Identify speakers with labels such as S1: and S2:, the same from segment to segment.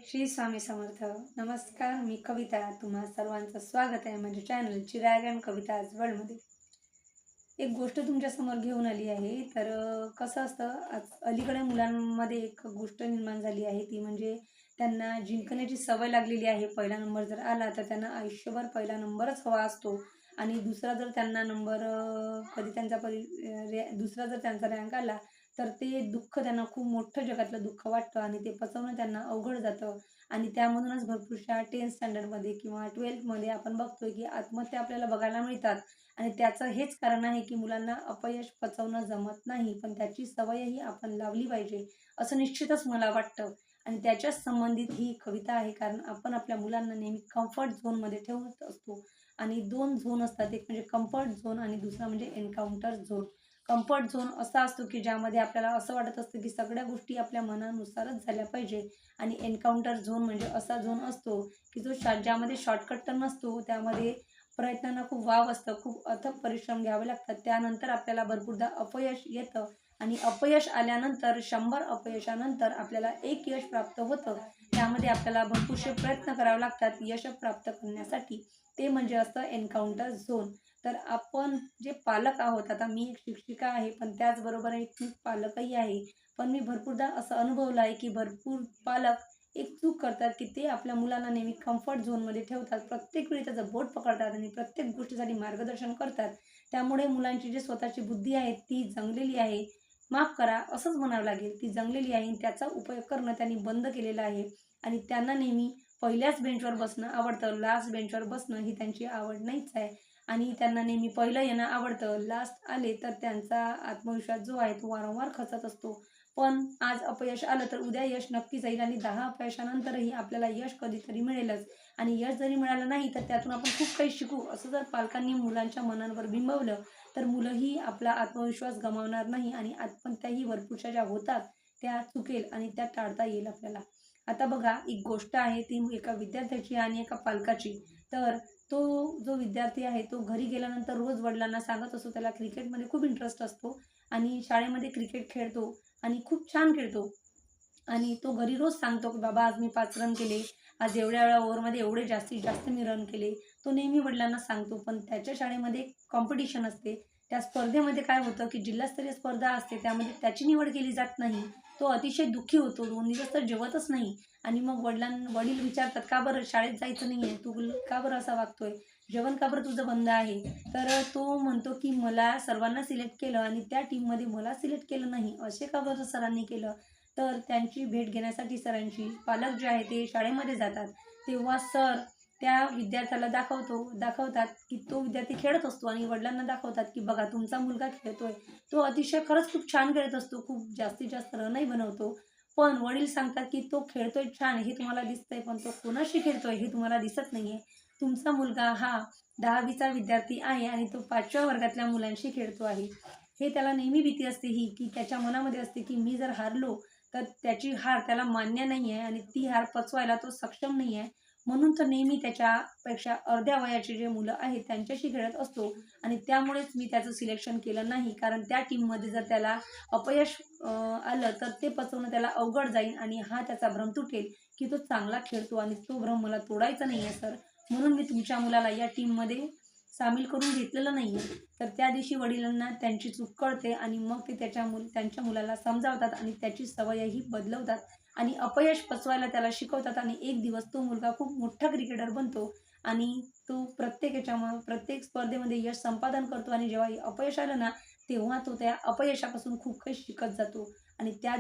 S1: श्री स्वामी समर्थ. नमस्कार, मी कविता. तुम्हा सर्वांचं स्वागत आहे माझ्या चॅनल चिराग अँड कविताज वर्ल्डमध्ये. एक गोष्ट तुमच्यासमोर घेऊन आली आहे. तर कसं असतं, आज अलीकडे मुलांमध्ये एक गोष्ट निर्माण झाली आहे, ती म्हणजे त्यांना जिंकण्याची सवय लागलेली आहे. पहिला नंबर जर आला तर त्यांना आयुष्यभर पहिला नंबरच हवा असतो आणि दुसरा जर त्यांना नंबर कधी त्यांचा दुसरा जर त्यांचा रँक आला तर ते दुःख त्यांना खूप मोठं जगातलं दुःख वाटतं आणि ते पचवणं त्यांना अवघड जातं. आणि त्यामधूनच भरपूरशा 10th स्टँडर्डमध्ये किंवा 12thमध्ये आपण बघतोय की आत्महत्या आपल्याला बघायला मिळतात. आणि त्याचं हेच कारण आहे की मुलांना अपयश पचवणं जमत नाही, पण त्याची सवयही आपण लावली पाहिजे असं निश्चितच मला वाटतं. आणि त्याच्याच संबंधित ही कविता आहे, कारण आपण आपल्या मुलांना नेहमी कम्फर्ट झोनमध्ये ठेवत असतो. आणि 2 झोन असतात, एक म्हणजे कम्फर्ट झोन आणि दुसरा म्हणजे एन्काउंटर झोन. कम्फर्ट झोन असा असतो की ज्यामध्ये आपल्याला असं वाटत असतं की सगळ्या गोष्टी आपल्या मनानुसारच झाल्या पाहिजे. आणि एन्काउंटर झोन म्हणजे असा झोन असतो की ज्यामध्ये शॉर्टकट तर नसतो, त्यामध्ये प्रयत्नांना खूप वाव असतं, खूप अथक परिश्रम घ्यावे लागतात. त्यानंतर आपल्याला भरपूरदा अपयश येतं आणि अपयश आल्यानंतर 100 अपयशानंतर आपल्याला एक यश प्राप्त होतं. त्यामध्ये आपल्याला भरपूरसे प्रयत्न करावे लागतात यश प्राप्त करण्यासाठी. ते म्हणजे असतं एन्काउंटर झोन. तर आपण जे पालक आहोत, आता मी एक शिक्षिका आहे, पण त्याचबरोबर एक मी पालकही आहे. पण मी भरपूरदा असं अनुभवलं आहे की भरपूर पालक एक चूक करतात की ते आपल्या मुलांना नेहमी कम्फर्ट झोनमध्ये ठेवतात. प्रत्येक वेळी त्याचं बोट पकडतात आणि प्रत्येक गोष्टीसाठी मार्गदर्शन करतात. त्यामुळे मुलांची जी स्वतःची बुद्धी आहे ती जंगलेली आहे. माफ करा, असंच म्हणावं लागेल, ती जंगलेली आहे आणि त्याचा उपयोग करणं त्यांनी बंद केलेलं आहे. आणि त्यांना नेहमी पहिल्याच बेंचवर बसणं आवडतं, लास्ट बेंचवर बसणं ही त्यांची आवड नाहीच आहे. आणि त्यांना नेहमी पहिलं येणं आवडतं, लास्ट आले तर त्यांचा आत्मविश्वास जो आहे तो वारंवार खचत असतो. पण आज अपयश आलं तर उद्या यश नक्कीच येईल आणि 10 अपयशानंतरही आपल्याला यश कधीतरी मिळेलच. आणि यश जरी मिळालं नाही तर त्यातून आपण खूप काही शिकू, असं जर पालकांनी मुलांच्या मनांवर बिंबवलं तर मुलंही आपला आत्मविश्वास गमावणार नाही आणि आत्महत्याही भरपूरशा ज्या होतात त्या चुकेल आणि त्या टाळता येईल आपल्याला. आता बघा, एक गोष्ट आहे ती एका विद्यार्थ्याची आणि एका पालकाची. तर तो जो विद्यार्थी आहे तो घरी गेल्यानंतर रोज वडिलांना सांगत असतो, त्याला क्रिकेटमध्ये खूप इंटरेस्ट असतो आणि शाळेमध्ये क्रिकेट खेळतो आणि खूप छान खेळतो. आणि तो घरी रोज सांगतो की बाबा, आज मी 5 रन केले, आज एवढ्या ओव्हरमध्ये एवढे जास्तीत जास्त मी रन केले. तो नेहमी वडिलांना सांगतो. पण त्याच्या शाळेमध्ये एक कॉम्पिटिशन असते. त्या स्पर्धेमध्ये काय होतं की जिल्हास्तरीय स्पर्धा असते, त्यामध्ये त्याची निवड केली जात नाही. तो अतिशय दुःखी होतो, 2 दिवस तर जेवतच नाही. आणि मग वडील विचारतात, का बरं शाळेत जायचं नाही आहे, तू का बरं असा वागतोय, जेवण का बरं तुझं बंद आहे? तर तो म्हणतो की मला सर्वांना सिलेक्ट केलं आणि त्या टीममध्ये मला सिलेक्ट केलं नाही, असे का बरं सरांनी केलं? तर त्यांची भेट घेण्यासाठी सरांची पालक जे आहे ते शाळेमध्ये जातात. तेव्हा सर त्या विद्यार्थ्याला दाखवतात की तो विद्यार्थी खेळत असतो आणि वडिलांना दाखवतात की बघा, तुमचा मुलगा खेळतोय. तो अतिशय खरंच खूप छान खेळत असतो, खूप जास्तीत जास्त रनही बनवतो. पण वडील सांगतात की तो खेळतोय छान हे तुम्हाला दिसतंय, पण तो कोणाशी खेळतोय हे तुम्हाला दिसत नाहीये. तुमचा मुलगा हा 10वीचा विद्यार्थी आहे आणि तो 5व्या वर्गातल्या मुलांशी खेळतो आहे. हे त्याला नेहमी भीती असते ही, की त्याच्या मनामध्ये असते की मी जर हारलो तर त्याची हार त्याला मान्य नाही आहे आणि ती हार पचवायला तो सक्षम नाही आहे. म्हणून तो नेहमी त्याच्यापेक्षा अर्ध्या वयाचे जे मुलं आहेत त्यांच्याशी खेळत असतो. आणि त्यामुळेच मी त्याचं सिलेक्शन केलं नाही, कारण त्या टीममध्ये जर त्याला अपयश आलं तर ते पचवणं त्याला अवघड जाईल आणि हा त्याचा भ्रम तुटेल की तो चांगला खेळतो आणि तो भ्रम मला तोडायचा नाही आहे सर. म्हणून मी तुमच्या मुलाला या टीममध्ये सामील करून घेतलेलं नाही आहे. तर त्या दिवशी वडिलांना त्यांची चूक कळते आणि मग ते त्यांच्या मुलाला समजावतात आणि त्याची सवयही बदलवतात आणि अपयश पचवायला त्याला शिकवतात. आणि एक दिवस तो मुलगा खूप मोठा क्रिकेटर बनतो आणि तो प्रत्येक स्पर्धेमध्ये यश संपादन करतो. आणि जेव्हा अपयश आलं ना, तेव्हा तो त्या अपयशापासून खूप काही शिकत जातो. आणि ज्या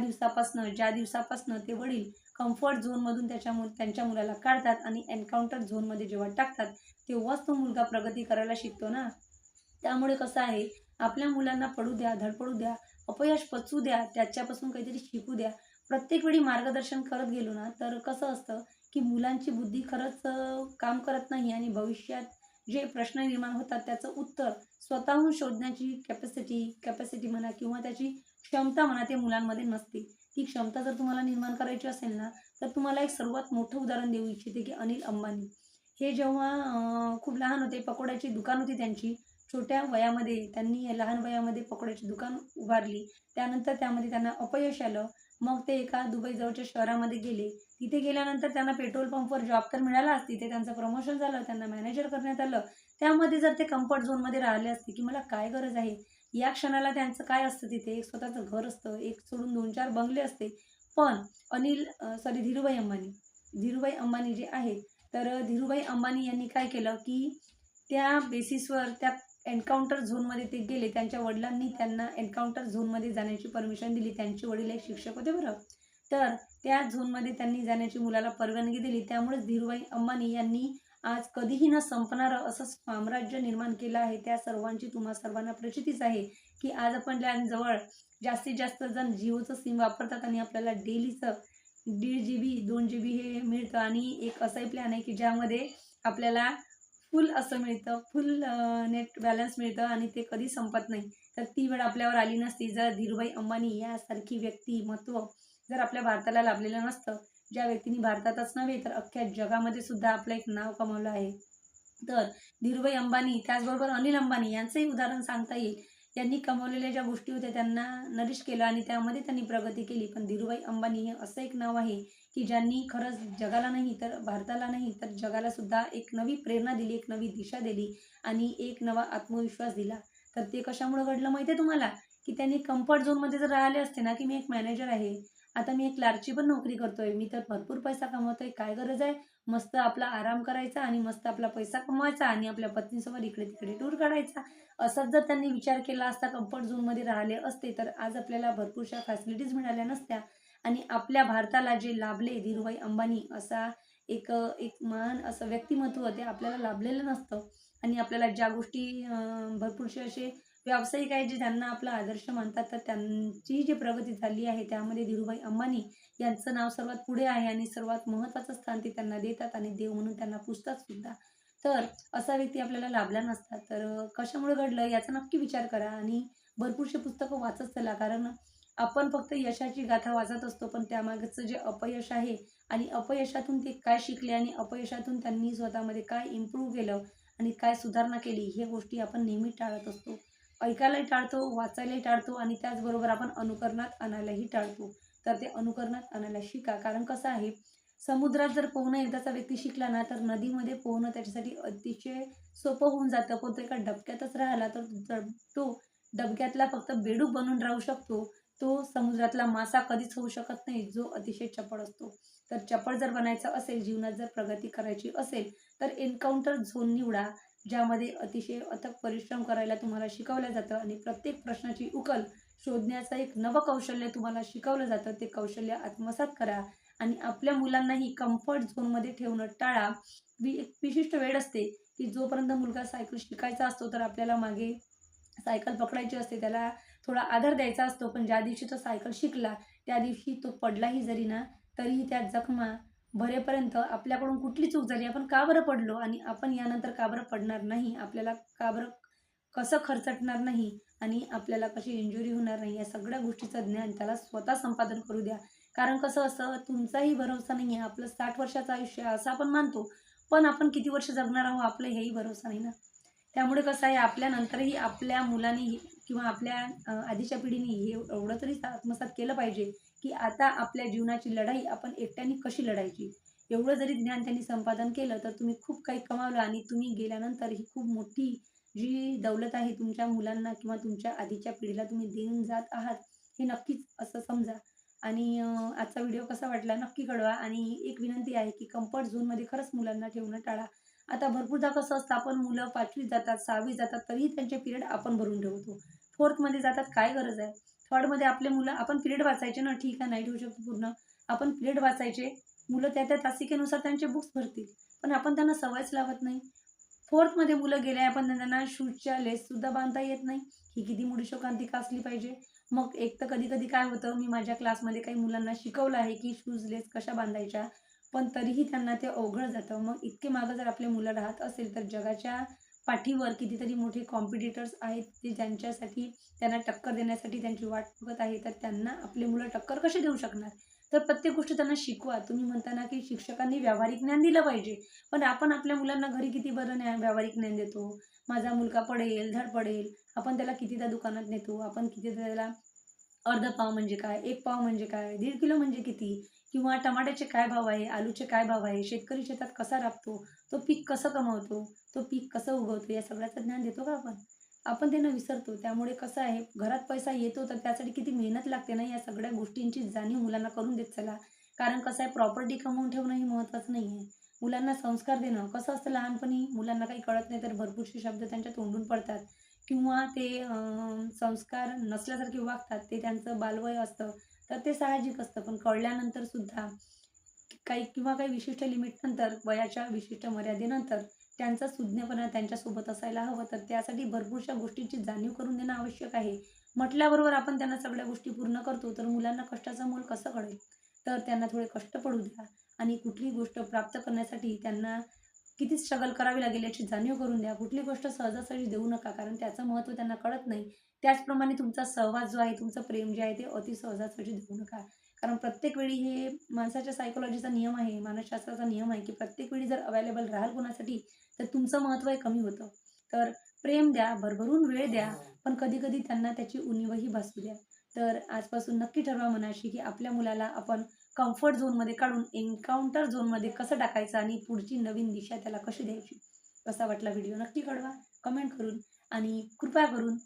S1: दिवसापासनं ते वडील कम्फर्ट झोनमधून त्यांच्या मुलाला काढतात आणि एन्काउंटर झोनमध्ये जेव्हा टाकतात, तेव्हाच तो मुलगा प्रगती करायला शिकतो ना. त्यामुळे कसं आहे, आपल्या मुलांना पडू द्या, धडपडू द्या, अपयश पचवू द्या, त्याच्यापासून काहीतरी शिकू द्या. प्रत्येक वेळी मार्गदर्शन करत गेलो ना, तर कसं असतं की मुलांची बुद्धी खरंच काम करत नाही आणि भविष्यात जे प्रश्न निर्माण होतात त्याचं उत्तर स्वतःहून शोधण्याची कॅपॅसिटी म्हणा किंवा त्याची क्षमता म्हणा, ते मुलांमध्ये नसते. ती क्षमता जर तुम्हाला निर्माण करायची असेल ना, तर तुम्हाला एक सर्वात मोठं उदाहरण देऊ इच्छिते की अनिल अंबानी. हे जेव्हा खूप लहान होते, पकोड्याची दुकान होती त्यांची. छोट्या वयामध्ये त्यांनी लहान वयामध्ये पकोड्याची दुकान उभारली. त्यानंतर त्यामध्ये त्यांना अपयश आलं मग ते एका दुबईजवळच्या शहरामध्ये गेले. तिथे गेल्यानंतर त्यांना पेट्रोल पंपवर जॉब तर मिळालाच. तिथे त्यांचं प्रमोशन झालं, त्यांना मॅनेजर करण्यात आलं. त्यामध्ये जर ते कम्फर्ट झोनमध्ये राहिले असते, की मला काय गरज आहे? या क्षणाला त्यांचं काय असतं तिथे? एक स्वतःचं घर असतं, एक सोडून 2-4 बंगले असते. पण धीरूभाई अंबानी जे आहेत, तर धीरूभाई अंबानी यांनी काय केलं, की त्या बेसिसवर त्या एन्काउंटर झोनमध्ये ते गेले. त्यांच्या वडिलांनी त्यांना एन्काउंटर झोनमध्ये जाण्याची परमिशन दिली. त्यांचे वडील एक शिक्षक होते बरं. तर त्या झोनमध्ये त्यांनी जाण्याची मुलाला परवानगी दिली. त्यामुळेच धीरूभाई अंबानी यांनी आज कधीही न संपणारं असं साम्राज्य निर्माण केलं आहे. त्या सर्वांची तुम्हा सर्वांना प्रचितीच आहे, की आज आपल्याजवळ जास्तीत जास्त जण जिओचं सिम वापरतात आणि आपल्याला डेलीचं 1.5 GB 2 GB हे मिळतं आणि एक असाही प्लॅन आहे, की ज्यामध्ये आपल्याला फुल असं मिळतं, फुल नेट बॅलन्स मिळतं आणि ते कधी संपत नाही. तर ती वेळ आपल्यावर आली नसती जर धीरूभाई अंबानी यासारखी व्यक्तिमत्व जर आपल्या भारताला लाभलेलं नसतं. ज्या व्यक्तीने भारतातच नव्हे तर अख्ख्या जगामध्ये सुद्धा आपलं एक नाव कमावलं आहे. तर धीरूभाई अंबानी त्याचबरोबर अनिल अंबानी यांचंही उदाहरण सांगता येईल. यांनी कमावलेल्या ज्या गोष्टी होत्या त्यांना नरिश केलं आणि त्यामध्ये त्यांनी प्रगती केली. पण धीरूभाई अंबानी हे असं एक नाव आहे, की ज्यांनी खरंच जगाला नाही तर भारताला नाही तर जगाला सुद्धा एक नवी प्रेरणा दिली, एक नवी दिशा दिली आणि एक नवा आत्मविश्वास दिला. तर ते कशामुळे घडलं माहिती आहे तुम्हाला? की त्यांनी कम्फर्ट झोनमध्ये जर राहिले असते ना, की मी एक मॅनेजर आहे, आता मी एक क्लार्कची पण नोकरी करतोय, मी तर भरपूर पैसा कमवतोय, काय गरज आहे? मस्त आपला आराम करायचा आणि मस्त आपला पैसा कमवायचा आणि आपल्या पत्नीसोबत इकडे-तिकडे टूर काढायचा. असाच जर त्यांनी विचार केला असता, कम्फर्ट झोनमध्ये राहिले असते, तर आज आपल्याला भरपूरशा फॅसिलिटीज मिळाल्या नसत्या आणि आपल्या भारताला जे लाभले धीरूभाई अंबानी असा एक महान असं व्यक्तिमत्व ते आपल्याला लाभलेलं नसतं आणि आपल्याला ज्या गोष्टी भरपूरसे असे व्यावसायिक आहेत जे त्यांना आपला आदर्श मानतात, तर त्यांची जी प्रगती झाली आहे त्यामध्ये धीरूभाई अंबानी यांचं नाव सर्वात पुढे आहे आणि सर्वात महत्त्वाचं स्थान ते त्यांना देतात आणि देव म्हणून त्यांना पुजतात सुद्धा. तर असा व्यक्ती आपल्याला लाभला नसता. तर कशामुळे घडलं याचा नक्की विचार करा आणि भरपूरशी पुस्तकं वाचत चला. कारण आपण फक्त यशाची गाथा वाचत असतो, पण त्यामागचं जे अपयश आहे आणि अपयशातून ते काय शिकले आणि अपयशातून त्यांनी स्वतःमध्ये काय इम्प्रूव्ह केलं आणि काय सुधारणा केली, हे गोष्टी आपण नेहमी टाळत असतो. ऐकायलाही टाळतो, वाचायलाही टाळतो आणि त्याचबरोबर आपण अनुकरणात आणायलाही टाळतो. तर ते अनुकरणात आणायला शिका. कारण कसं आहे, समुद्रात जर पोहणं एकदाचा व्यक्ती शिकला ना, तर नदीमध्ये पोहणं त्याच्यासाठी अतिशय सोपं होऊन जातं. पण तो एका डबक्यातच राहिला, तर तो डबक्यातला फक्त बेडूक बनून राहू शकतो. तो समुद्रातला मासा कधीच होऊ शकत नाही, जो अतिशय चपळ असतो. तर चपळ जर बनायचं असेल, जीवनात जर प्रगती करायची असेल, तर एन्काउंटर झोन निवडा. ज्यामध्ये अतिशय अथक परिश्रम करायला तुम्हाला शिकवलं जातं आणि प्रत्येक प्रश्नाची उकल शोधण्याचं एक नवं कौशल्य तुम्हाला शिकवलं जातं. ते कौशल्य आत्मसात करा आणि आपल्या मुलांनाही कम्फर्ट झोनमध्ये ठेवणं टाळा. एक विशिष्ट वेळ असते, की जोपर्यंत मुलगा सायकल शिकायचा असतो, तर आपल्याला मागे सायकल पकडायची असते, त्याला थोडा आधार द्यायचा असतो. पण ज्या दिवशी तो सायकल शिकला, त्या दिवशी तो पडलाही जरी ना, तरीही त्या जखमा भरेपर्यंत आपल्याकडून कुठली चूक झाली, आपण का बरं पडलो आणि आपण यानंतर का बरं पडणार नाही, आपल्याला का बरं कसं खरचटणार नाही आणि आपल्याला कशी इंजुरी होणार नाही, या सगळ्या गोष्टीचं ज्ञान त्याला स्वतः संपादन करू द्या. कारण कसं असतं, तुमचाही भरवसा नाही आहे. आपलं 60 वर्षाचं आयुष्य आहे असं आपण मानतो, पण आपण किती वर्ष जगणार आहोत आपलं हेही भरवसा नाही ना. त्यामुळे कसं आहे, आपल्यानंतरही आपल्या मुलांनी किंवा आपल्या आधीच्या पिढीने हे एवढं तरी आत्मसात केलं पाहिजे, की आता आपल्या जीवनाची लढाई आपण एकट्याने कशी लढायची. एवढं जरी ज्ञान त्यांनी संपादन केलं, तर तुम्ही खूप काही कमावलं आणि तुम्ही गेल्यानंतर ही खूप मोठी जी दौलत आहे तुमच्या मुलांना किंवा तुमच्या आधीच्या पिढीला तुम्ही देऊन जात आहात, हे नक्कीच असं समजा. आणि आजचा व्हिडिओ कसा वाटला नक्की कळवा आणि एक विनंती आहे, की कम्फर्ट झोनमध्ये खरंच मुलांना ठेवणं टाळा. आता भरपूरदा कसं असतं, आपण मुलं 5वीत जातात, 6वीत जातात, तरीही त्यांचे पिरियड आपण भरून ठेवतो. 4थमध्ये जातात, काय गरज आहे? 3rdमध्ये आपले मुलं आपण पिरियड वाचायचे ना, ठीक आहे नाही ठेवू शकतो पूर्ण. आपण पिरियड वाचायचे, मुलं त्या तासिकेनुसार त्यांचे बुक्स भरतील. पण आपण त्यांना सवयच लावत नाही. 4थमध्ये मुलं गेले, आपण त्यांना शूजच्या लेससुद्धा बांधता येत नाही. ही किती मोठी शोकांतिका असली पाहिजे. मग एक तर कधी-कधी काय होतं, मी माझ्या क्लासमध्ये काही मुलांना शिकवलं आहे, की शूज लेस कशा बांधायच्या. पण तरीही त्यांना ते अवघड जातं. मग इतके मागं जर आपले मुलं राहत असेल, तर जगाच्या पाठीवर कितीतरी मोठे कॉम्पिटिटर्स आहेत, ते ज्यांच्यासाठी त्यांना टक्कर देण्यासाठी त्यांची वाट बघत आहे. तर त्यांना आपली मुलं टक्कर कशी देऊ शकणार? तर प्रत्येक गोष्ट त्यांना शिकवा. तुम्ही म्हणता ना, की शिक्षकांनी व्यावहारिक ज्ञान दिलं पाहिजे. पण आपण आपल्या मुलांना घरी किती बरं व्यावहारिक ज्ञान देतो. माझा मुलगा पडेल, धडपडेल. आपण त्याला कितीदा दुकानात नेतो. आपण कितीदा त्याला अर्धा पाव म्हणजे काय, 1 पाव म्हणजे काय, 1.5 किलो म्हणजे किती, किंवा टमाट्याचे काय भाव आहे, आलूचे काय भाव आहे, शेतकरी शेतात कसा राबतो, तो पीक कसं कमवतो, तो पीक कसं उगवतो, या सगळ्याचं ज्ञान देतो का आपण? आपण ते न विसरतो. त्यामुळे कसं आहे, घरात पैसा येतो तर त्यासाठी किती मेहनत लागते ना, या सगळ्या गोष्टींची जाणीव मुलांना करून देत चला. कारण कसं आहे, प्रॉपर्टी कमवून ठेवणं हे महत्त्वाचं नाहीये. मुलांना संस्कार देणं कसं असतं, लहानपणी मुलांना काही कळत नाही तर भरपूरसे शब्द त्यांच्या तोंडून पडतात किंवा ते संस्कार नसल्यासारखे वागतात. ते त्यांचं बालवय असतं, तर ते साहजिक असतं. पण कळल्यानंतर सुद्धा काही विशिष्ट लिमिटनंतर, वयाच्या विशिष्ट मर्यादेनंतर त्यांचा सुज्ञपणा त्यांच्यासोबत असायला हवं. तर त्यासाठी भरपूरशा गोष्टींची जाणीव करून देणं आवश्यक आहे. म्हटल्याबरोबर आपण त्यांना सगळ्या गोष्टी पूर्ण करतो, तर मुलांना कष्टाचं मोल कसं कळेल? तर त्यांना थोडे कष्ट पडू द्या आणि कुठलीही गोष्ट प्राप्त करण्यासाठी त्यांना किती स्ट्रगल करावी लागेल याची जाणीव करून द्या. कुठली गोष्ट सहजासहजी देऊ नका, कारण त्याचं महत्त्व त्यांना कळत नाही. त्याचप्रमाणे तुमचा सहवास जो आहे, तुमचं प्रेम जे आहे, ते अति सहजासहजी देऊ नका. कारण प्रत्येक वेळी हे माणसाच्या सायकॉलॉजीचा नियम आहे, मानसशास्त्राचा नियम आहे, की प्रत्येक वेळी जर अवेलेबल राहाल कोणासाठी, तर तुमचं महत्त्व हे कमी होतं. तर प्रेम द्या, भरभरून वेळ द्या, पण कधी-कधी त्यांना त्याची उणीवही भासू द्या. तर आजपासून नक्की ठरवा मनाशी, की आपल्या मुलाला आपण कम्फर्ट झोनमध्ये काढून एन्काउंटर झोनमध्ये कसं टाकायचं आणि पुढची नवीन दिशा त्याला कशी द्यायची. कसा वाटला व्हिडिओ नक्की कळवा कमेंट करून, आणि कृपया करून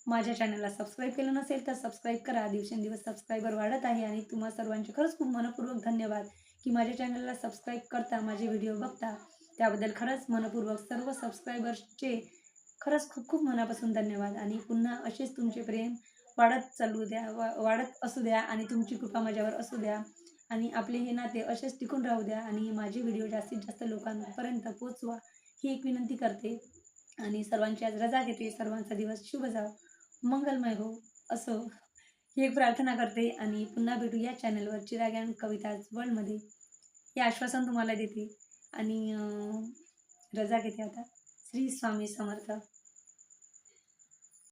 S1: माझ्या चॅनलला सबस्क्राईब केलं नसेल तर सबस्क्राईब करा. दिवसेंदिवस सबस्क्रायबर वाढत आहे आणि तुम्हा सर्वांचे खरंच खूप मनःपूर्वक धन्यवाद, की माझ्या चॅनलला सबस्क्राईब करता, माझे व्हिडिओ बघता. त्याबद्दल खरंच मनःपूर्वक सर्व सबस्क्रायबर्सचे खरंच खूप खूप मनापासून धन्यवाद, आणि पुन्हा असेच तुमचे प्रेम वाढत चालू द्या, वाढत असू द्या आणि तुमची कृपा माझ्यावर असू द्या आणि आपले हे नाते असेच टिकून राहू द्या आणि माझे व्हिडिओ जास्तीत जास्त लोकांपर्यंत पोहोचवा, ही एक विनंती करते. आणि सर्वांची आज रजा घेते. सर्वांचा दिवस शुभ जावो, मंगलमय हो, असो, ही एक प्रार्थना करते आणि पुन्हा भेटू या चॅनलवर चिराग अँड कविताज वर्ल्डमध्ये, हे आश्वासन तुम्हाला देते आणि रजा घेते आता. श्री स्वामी समर्थ.